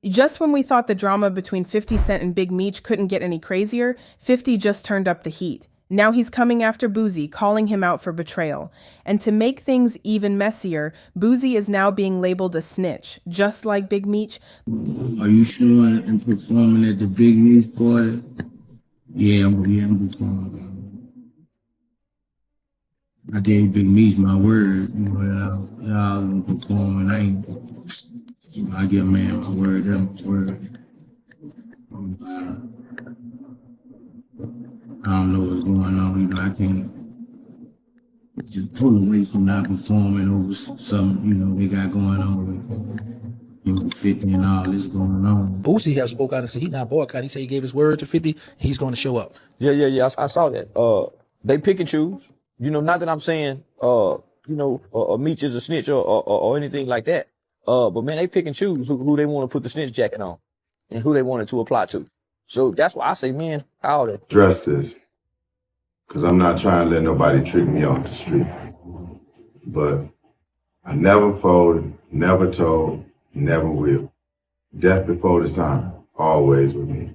Just when we thought the drama between 50 Cent and Big Meech couldn't get any crazier, 50 just turned up the heat. Now he's coming after Boosie, calling him out for betrayal. And to make things even messier, Boosie is now being labeled a snitch, just like Big Meech. Are you showing and performing at the Big Meech party? Yeah, I'm performing. I gave Big Meech my word, y'all gonna perform, and I give a man my word, that's my word. I don't know what's going on, I can't just pull away from not performing over something, they got going on with 50 and all this going on. Boosie has spoke out and said he's not boycott. He said he gave his word to 50, he's going to show up. Yeah, I saw that. They pick and choose. Not that I'm saying, Meech is a snitch or anything like that. But man, they pick and choose who they want to put the snitch jacket on and who they want it to apply to. So that's why I say, man, all that. Address this, because I'm not trying to let nobody trick me off the streets. But I never folded, never told, never will. Death before dishonor, always with me.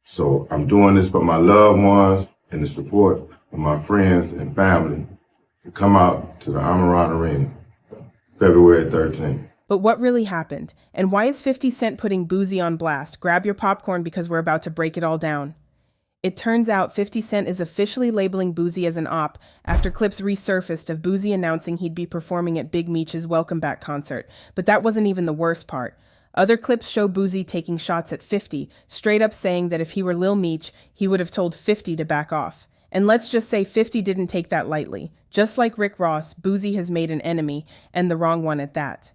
So I'm doing this for my loved ones and the support of my friends and family to come out to the Amaran Arena, February 13th. But what really happened? And why is 50 Cent putting Boosie on blast? Grab your popcorn because we're about to break it all down. It turns out 50 Cent is officially labeling Boosie as an op after clips resurfaced of Boosie announcing he'd be performing at Big Meech's Welcome Back concert. But that wasn't even the worst part. Other clips show Boosie taking shots at 50, straight up saying that if he were Lil Meech, he would have told 50 to back off. And let's just say 50 didn't take that lightly. Just like Rick Ross, Boosie has made an enemy, and the wrong one at that.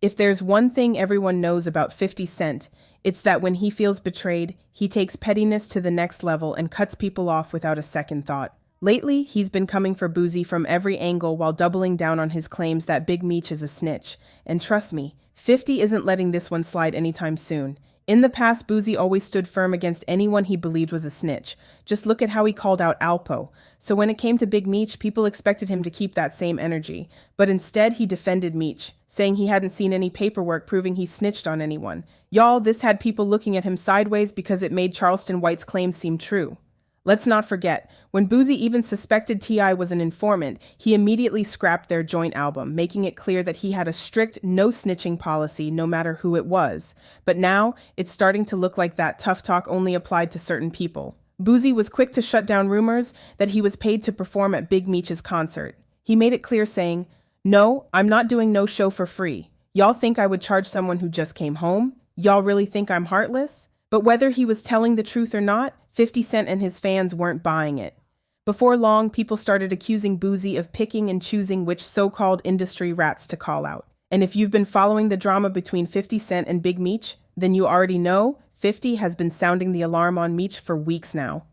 If there's one thing everyone knows about 50 Cent, it's that when he feels betrayed, he takes pettiness to the next level and cuts people off without a second thought. Lately, he's been coming for Boosie from every angle while doubling down on his claims that Big Meech is a snitch. And trust me, 50 isn't letting this one slide anytime soon. In the past, Boosie always stood firm against anyone he believed was a snitch. Just look at how he called out Alpo. So when it came to Big Meech, people expected him to keep that same energy. But instead, he defended Meech, saying he hadn't seen any paperwork proving he snitched on anyone. Y'all, this had people looking at him sideways because it made Charleston White's claims seem true. Let's not forget, when Boosie even suspected T.I. was an informant, he immediately scrapped their joint album, making it clear that he had a strict no-snitching policy no matter who it was. But now, it's starting to look like that tough talk only applied to certain people. Boosie was quick to shut down rumors that he was paid to perform at Big Meech's concert. He made it clear saying, "No, I'm not doing no show for free. Y'all think I would charge someone who just came home? Y'all really think I'm heartless?" But whether he was telling the truth or not, 50 Cent and his fans weren't buying it. Before long, people started accusing Boosie of picking and choosing which so-called industry rats to call out. And if you've been following the drama between 50 Cent and Big Meech, then you already know 50 has been sounding the alarm on Meech for weeks now.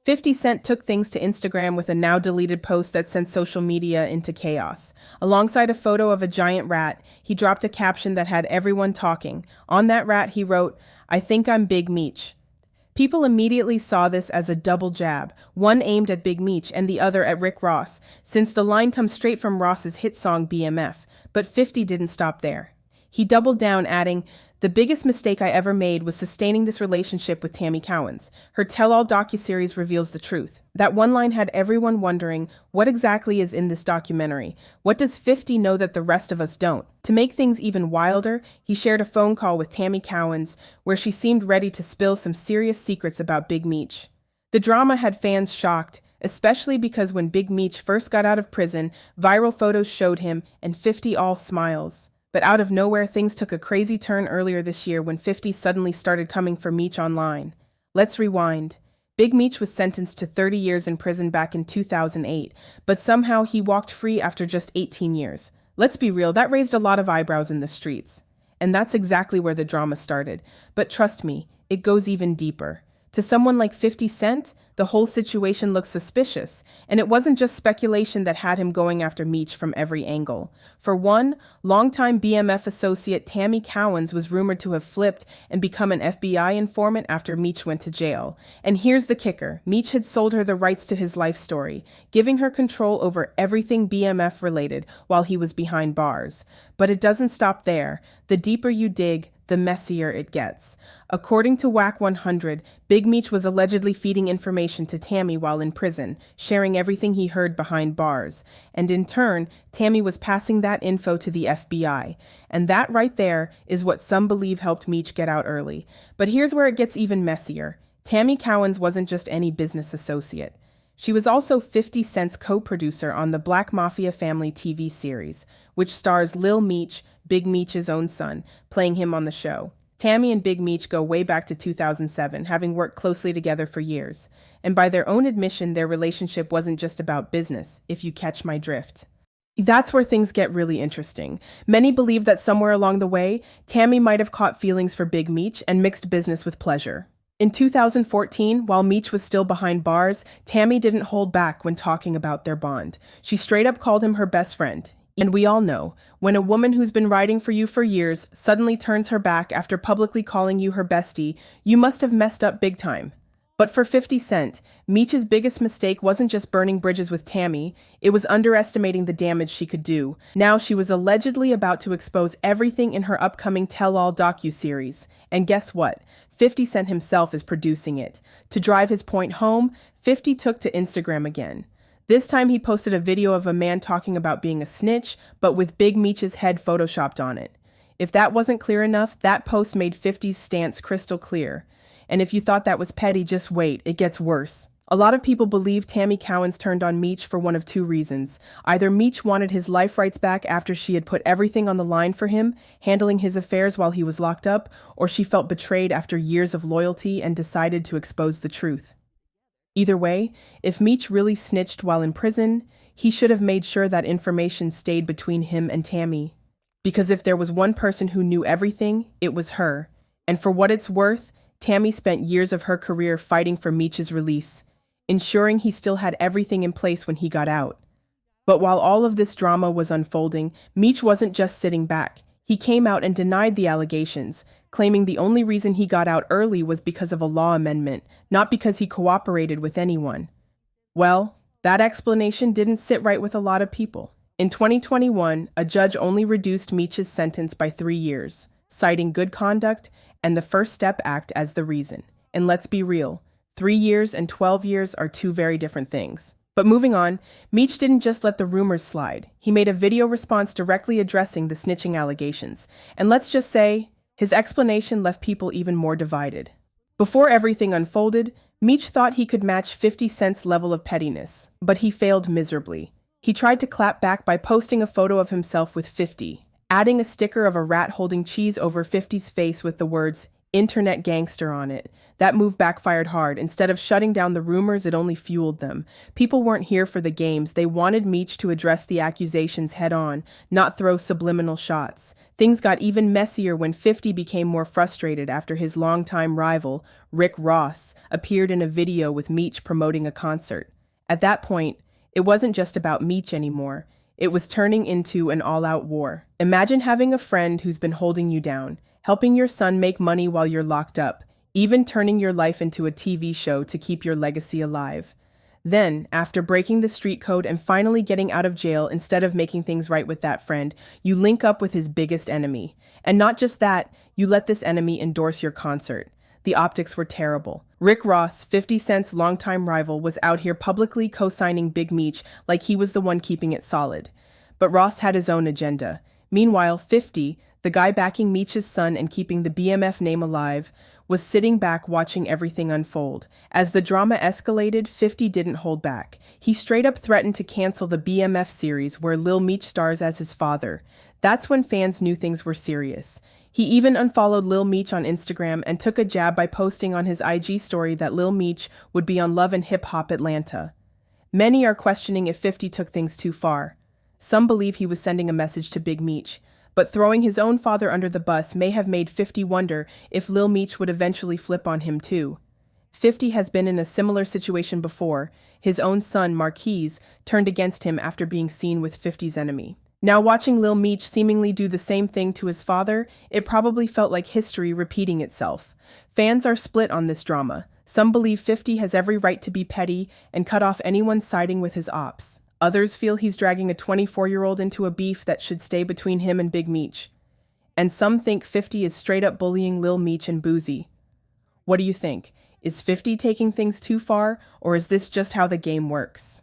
50 Cent took things to Instagram with a now-deleted post that sent social media into chaos. Alongside a photo of a giant rat, he dropped a caption that had everyone talking. On that rat, he wrote, "I think I'm Big Meech." People immediately saw this as a double jab, one aimed at Big Meech and the other at Rick Ross, since the line comes straight from Ross's hit song BMF. But 50 didn't stop there. He doubled down, adding, "The biggest mistake I ever made was sustaining this relationship with Tammy Cowens. Her tell-all docuseries reveals the truth." That one line had everyone wondering, what exactly is in this documentary? What does 50 know that the rest of us don't? To make things even wilder, he shared a phone call with Tammy Cowens, where she seemed ready to spill some serious secrets about Big Meech. The drama had fans shocked, especially because when Big Meech first got out of prison, viral photos showed him, and 50 all smiles. But out of nowhere, things took a crazy turn earlier this year when 50 suddenly started coming for Meech online. Let's rewind. Big Meech was sentenced to 30 years in prison back in 2008, but somehow he walked free after just 18 years. Let's be real, that raised a lot of eyebrows in the streets. And that's exactly where the drama started. But trust me, it goes even deeper. To someone like 50 Cent, the whole situation looks suspicious, and it wasn't just speculation that had him going after Meech from every angle. For one, longtime BMF associate Tammy Cowens was rumored to have flipped and become an FBI informant after Meech went to jail. And here's the kicker, Meech had sold her the rights to his life story, giving her control over everything BMF related while he was behind bars. But it doesn't stop there. The deeper you dig, the messier it gets. According to Whack 100, Big Meech was allegedly feeding information to Tammy while in prison, sharing everything he heard behind bars. And in turn, Tammy was passing that info to the FBI. And that right there is what some believe helped Meech get out early. But here's where it gets even messier. Tammy Cowens wasn't just any business associate. She was also 50 Cent's co-producer on the Black Mafia Family TV series, which stars Lil Meech, Big Meech's own son, playing him on the show. Tammy and Big Meech go way back to 2007, having worked closely together for years. And by their own admission, their relationship wasn't just about business, if you catch my drift. That's where things get really interesting. Many believe that somewhere along the way, Tammy might have caught feelings for Big Meech and mixed business with pleasure. In 2014, while Meech was still behind bars, Tammy didn't hold back when talking about their bond. She straight up called him her best friend. And we all know, when a woman who's been riding for you for years suddenly turns her back after publicly calling you her bestie, you must have messed up big time. But for 50 Cent, Meech's biggest mistake wasn't just burning bridges with Tammy, it was underestimating the damage she could do. Now she was allegedly about to expose everything in her upcoming tell-all docuseries. And guess what? 50 Cent himself is producing it. To drive his point home, 50 took to Instagram again. This time he posted a video of a man talking about being a snitch, but with Big Meech's head photoshopped on it. If that wasn't clear enough, that post made 50's stance crystal clear. And if you thought that was petty, just wait, it gets worse. A lot of people believe Tammy Cowens turned on Meech for one of two reasons. Either Meech wanted his life rights back after she had put everything on the line for him, handling his affairs while he was locked up, or she felt betrayed after years of loyalty and decided to expose the truth. Either way, if Meech really snitched while in prison, he should have made sure that information stayed between him and Tammy. Because if there was one person who knew everything, it was her. And for what it's worth, Tammy spent years of her career fighting for Meech's release, ensuring he still had everything in place when he got out. But while all of this drama was unfolding, Meech wasn't just sitting back. He came out and denied the allegations, claiming the only reason he got out early was because of a law amendment, not because he cooperated with anyone. Well, that explanation didn't sit right with a lot of people. In 2021, a judge only reduced Meech's sentence by 3 years, citing good conduct and the First Step Act as the reason. And let's be real, 3 years and 12 years are two very different things. But moving on, Meech didn't just let the rumors slide. He made a video response directly addressing the snitching allegations. And let's just say, his explanation left people even more divided. Before everything unfolded, Meech thought he could match 50 Cent's level of pettiness, but he failed miserably. He tried to clap back by posting a photo of himself with 50, adding a sticker of a rat holding cheese over 50's face with the words, "Internet Gangster" on it. That move backfired hard. Instead of shutting down the rumors, it only fueled them. People weren't here for the games. They wanted Meech to address the accusations head on, not throw subliminal shots. Things got even messier when 50 became more frustrated after his longtime rival, Rick Ross, appeared in a video with Meech promoting a concert. At that point, it wasn't just about Meech anymore. It was turning into an all-out war. Imagine having a friend who's been holding you down, helping your son make money while you're locked up, even turning your life into a TV show to keep your legacy alive. Then, after breaking the street code and finally getting out of jail instead of making things right with that friend, you link up with his biggest enemy. And not just that, you let this enemy endorse your concert. The optics were terrible. Rick Ross, 50 Cent's longtime rival, was out here publicly co-signing Big Meech like he was the one keeping it solid. But Ross had his own agenda. Meanwhile, 50, the guy backing Meech's son and keeping the BMF name alive, was sitting back watching everything unfold. As the drama escalated, 50 didn't hold back. He straight up threatened to cancel the BMF series where Lil Meech stars as his father. That's when fans knew things were serious. He even unfollowed Lil Meech on Instagram and took a jab by posting on his IG story that Lil Meech would be on Love and Hip Hop Atlanta. Many are questioning if 50 took things too far. Some believe he was sending a message to Big Meech, but throwing his own father under the bus may have made 50 wonder if Lil Meech would eventually flip on him too. 50 has been in a similar situation before. His own son, Marquise, turned against him after being seen with 50's enemy. Now watching Lil Meech seemingly do the same thing to his father, it probably felt like history repeating itself. Fans are split on this drama. Some believe 50 has every right to be petty and cut off anyone siding with his ops. Others feel he's dragging a 24-year-old into a beef that should stay between him and Big Meech. And some think 50 is straight up bullying Lil Meech and Boosie. What do you think? Is 50 taking things too far, or is this just how the game works?